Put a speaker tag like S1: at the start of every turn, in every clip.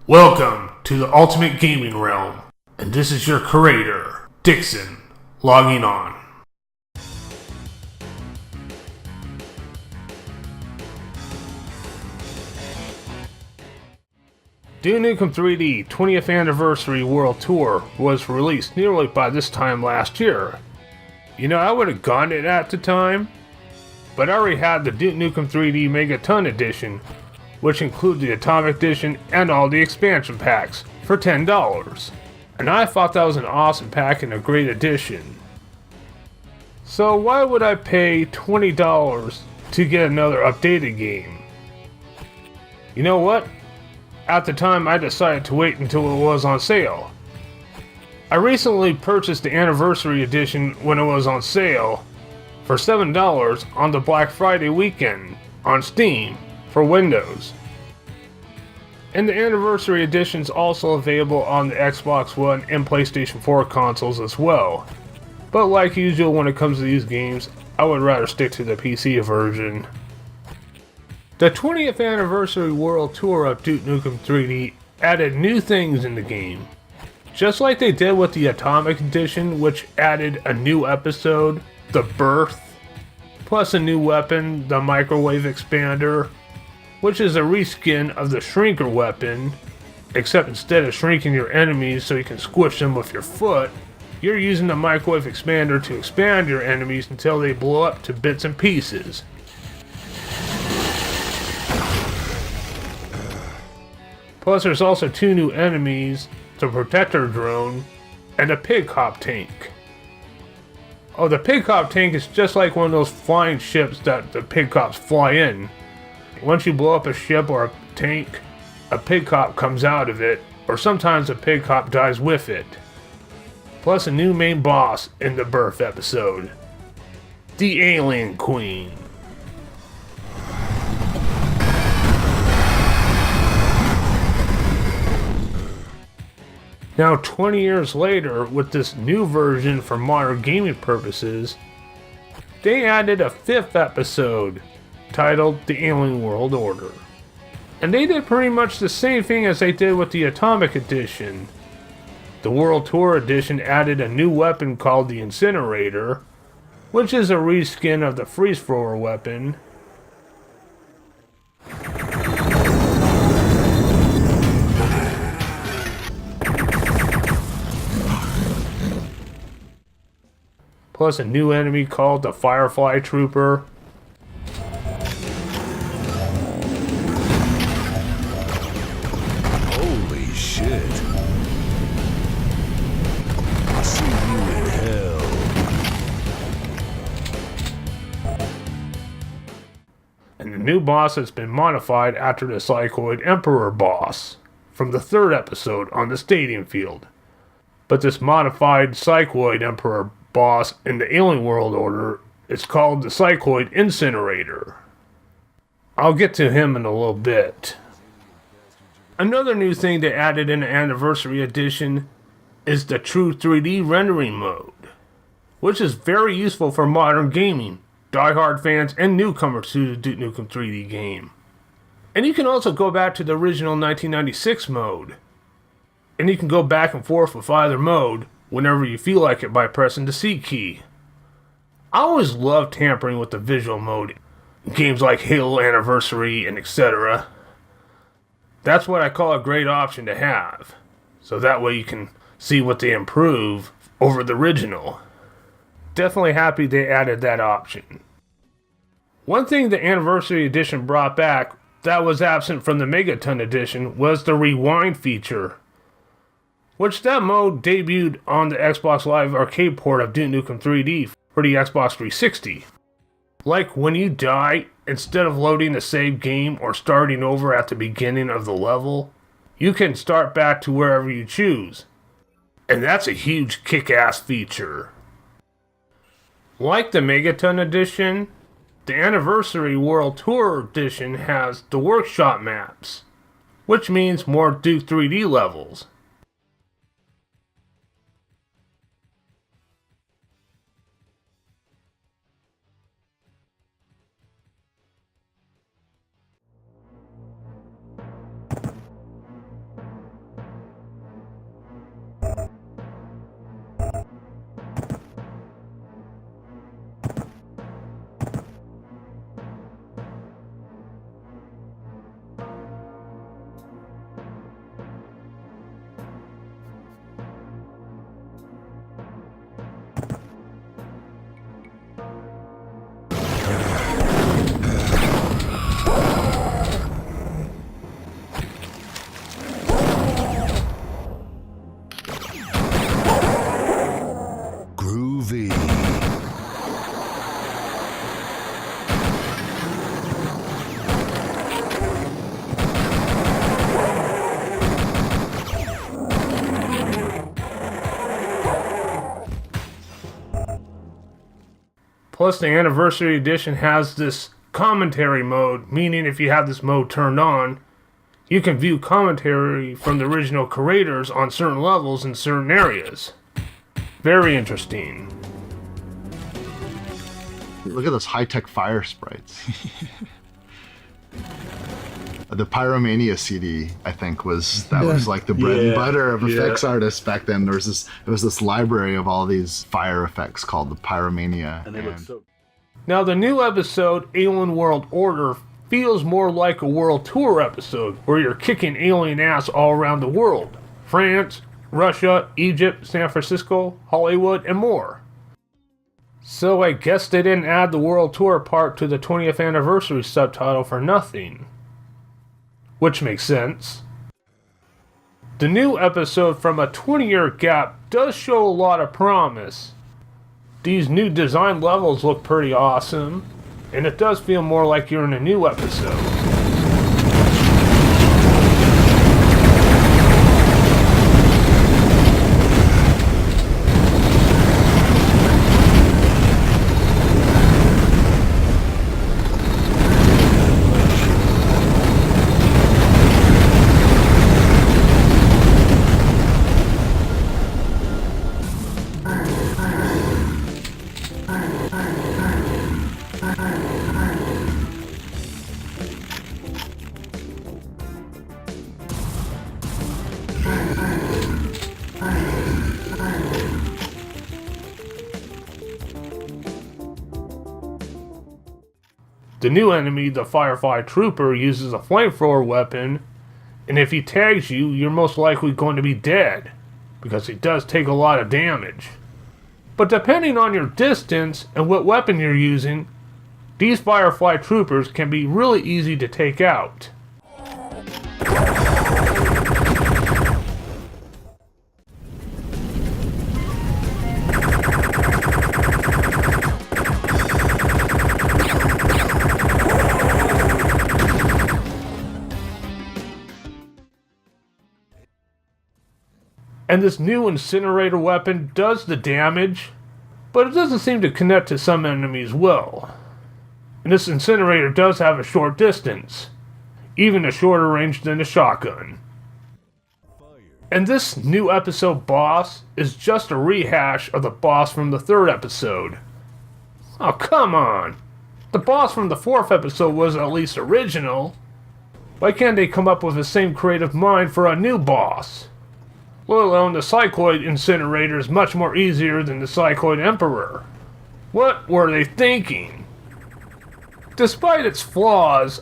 S1: Welcome to the ultimate gaming realm, and this is your curator, Dixon, logging on. Duke Nukem 3D 20th Anniversary World Tour was released nearly by this time last year. I would have gotten it at the time, but I already had the Duke Nukem 3D Megaton edition, which include the Atomic Edition and all the expansion packs, for $10. And I thought that was an awesome pack and a great addition. So why would I pay $20 to get another updated game? You know what? At the time I decided to wait until it was on sale. I recently purchased the Anniversary Edition when it was on sale for $7 on the Black Friday weekend on Steam for Windows. And the Anniversary Edition is also available on the Xbox One and PlayStation 4 consoles as well. But like usual when it comes to these games, I would rather stick to the PC version. The 20th Anniversary World Tour of Duke Nukem 3D added new things in the game. Just like they did with the Atomic Edition, which added a new episode, The Birth, plus a new weapon, the Microwave Expander, which is a reskin of the Shrinker weapon, except instead of shrinking your enemies so you can squish them with your foot, you're using the Microwave Expander to expand your enemies until they blow up to bits and pieces. Plus there's also two new enemies, the Protector Drone and a Pig Cop Tank. Oh, the Pig Cop Tank is just like one of those flying ships that the Pig Cops fly in. Once you blow up a ship or a tank, a Pig Cop comes out of it, or sometimes a Pig Cop dies with it. Plus a new main boss in the Birth episode, the Alien Queen. Now 20 years later, with this new version for modern gaming purposes, they added a 5th episode titled The Alien World Order. And they did pretty much the same thing as they did with the Atomic Edition. The World Tour Edition added a new weapon called the Incinerator, which is a reskin of the Freeze Thrower weapon. Plus a new enemy called the Firefly Trooper.
S2: Holy shit. I'll see you in hell.
S1: And the new boss has been modified after the Psychoid Emperor boss from the 3rd episode on the Stadium Field. But this modified Psychoid Emperor boss in the Alien World Order is called the Psychoid Incinerator. I'll get to him in a little bit. Another new thing they added in the Anniversary Edition is the True 3D Rendering mode, which is very useful for modern gaming, die-hard fans, and newcomers to the Duke Nukem 3D game. And you can also go back to the original 1996 mode, and you can go back and forth with either mode whenever you feel like it by pressing the C key. I always love tampering with the visual mode in games like Halo Anniversary and etc. That's what I call a great option to have, so that way you can see what they improve over the original. Definitely happy they added that option. One thing the Anniversary Edition brought back that was absent from the Megaton Edition was the rewind feature, which that mode debuted on the Xbox Live Arcade port of Duke Nukem 3D for the Xbox 360. Like when you die, instead of loading the save game or starting over at the beginning of the level, you can start back to wherever you choose. And that's a huge kick-ass feature. Like the Megaton Edition, the Anniversary World Tour Edition has the Workshop maps, which means more Duke 3D levels. Plus, the Anniversary Edition has this commentary mode, meaning if you have this mode turned on, you can view commentary from the original creators on certain levels in certain areas. Very interesting.
S3: Look at those high-tech fire sprites. The Pyromania CD, I think, was like the bread and butter of effects artists back then. There was this library of all these fire effects called the Pyromania.
S4: And they look so...
S1: Now, the new episode, Alien World Order, feels more like a world tour episode, where you're kicking alien ass all around the world. France, Russia, Egypt, San Francisco, Hollywood, and more. So I guess they didn't add the world tour part to the 20th anniversary subtitle for nothing. Which makes sense. The new episode from a 20-year gap does show a lot of promise. These new design levels look pretty awesome, and it does feel more like you're in a new episode. The new enemy, the Firefly Trooper, uses a flamethrower weapon, and if he tags you, you're most likely going to be dead, because he does take a lot of damage. But depending on your distance and what weapon you're using, these Firefly Troopers can be really easy to take out. And this new incinerator weapon does the damage, but it doesn't seem to connect to some enemies well. And this incinerator does have a short distance, even a shorter range than a shotgun. And this new episode boss is just a rehash of the boss from the 3rd episode. Oh, come on! The boss from the 4th episode was at least original. Why can't they come up with the same creative mind for a new boss? Let alone the Cycloid Incinerator is much more easier than the Cycloid Emperor. What were they thinking? Despite its flaws,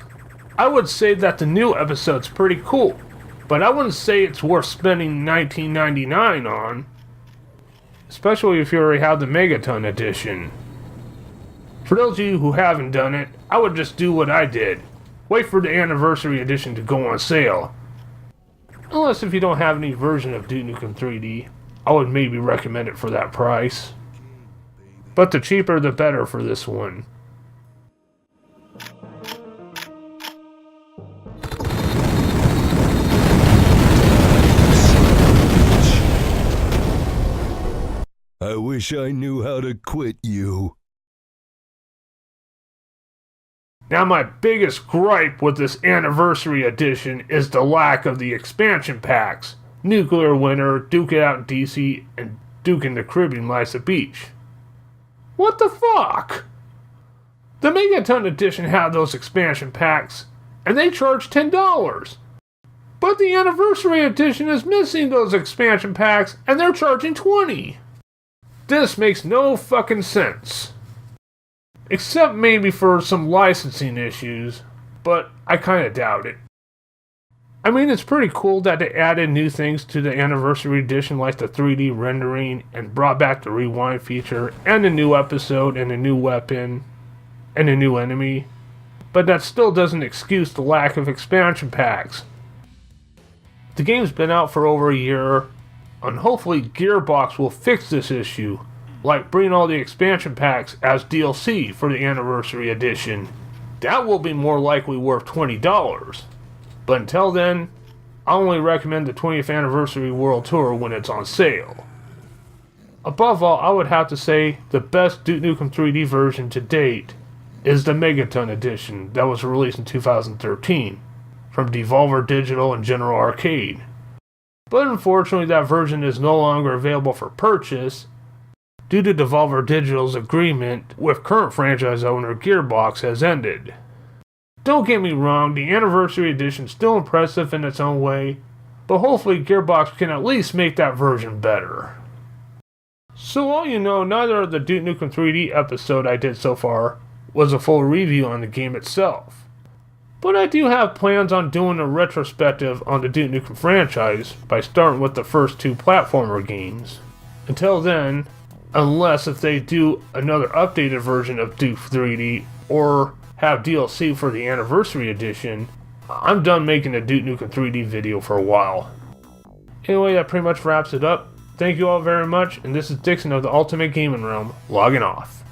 S1: I would say that the new episode's pretty cool, but I wouldn't say it's worth spending $19.99 on, especially if you already have the Megaton edition. For those of you who haven't done it, I would just do what I did. Wait for the anniversary edition to go on sale. Unless if you don't have any version of Duke Nukem 3D, I would maybe recommend it for that price. But the cheaper the better for this one.
S2: I wish I knew how to quit you.
S1: Now my biggest gripe with this anniversary edition is the lack of the expansion packs. Nuclear Winter, Duke It Out in DC, and Duke in the Caribbean Lies the Beach. What the fuck? The Megaton edition had those expansion packs, and they charged $10. But the anniversary edition is missing those expansion packs, and they're charging $20. This makes no fucking sense. Except maybe for some licensing issues, but I kinda doubt it. I mean, it's pretty cool that they added new things to the anniversary edition like the 3D rendering and brought back the rewind feature and a new episode and a new weapon and a new enemy, but that still doesn't excuse the lack of expansion packs. The game's been out for over a year, and hopefully Gearbox will fix this issue, like bring all the expansion packs as DLC for the anniversary edition. That will be more likely worth $20. But until then, I only recommend the 20th Anniversary World Tour when it's on sale. Above all, I would have to say the best Duke Nukem 3D version to date is the Megaton edition that was released in 2013 from Devolver Digital and General Arcade. But unfortunately that version is no longer available for purchase due to Devolver Digital's agreement with current franchise owner Gearbox has ended. Don't get me wrong, the Anniversary Edition is still impressive in its own way, but hopefully Gearbox can at least make that version better. So all you know, neither of the Duke Nukem 3D episode I did so far was a full review on the game itself. But I do have plans on doing a retrospective on the Duke Nukem franchise by starting with the first 2 platformer games. Until then, unless if they do another updated version of Duke 3D or have DLC for the Anniversary Edition, I'm done making a Duke Nukem 3D video for a while. Anyway, that pretty much wraps it up. Thank you all very much, and this is Dixon of the Ultimate Gaming Realm, logging off.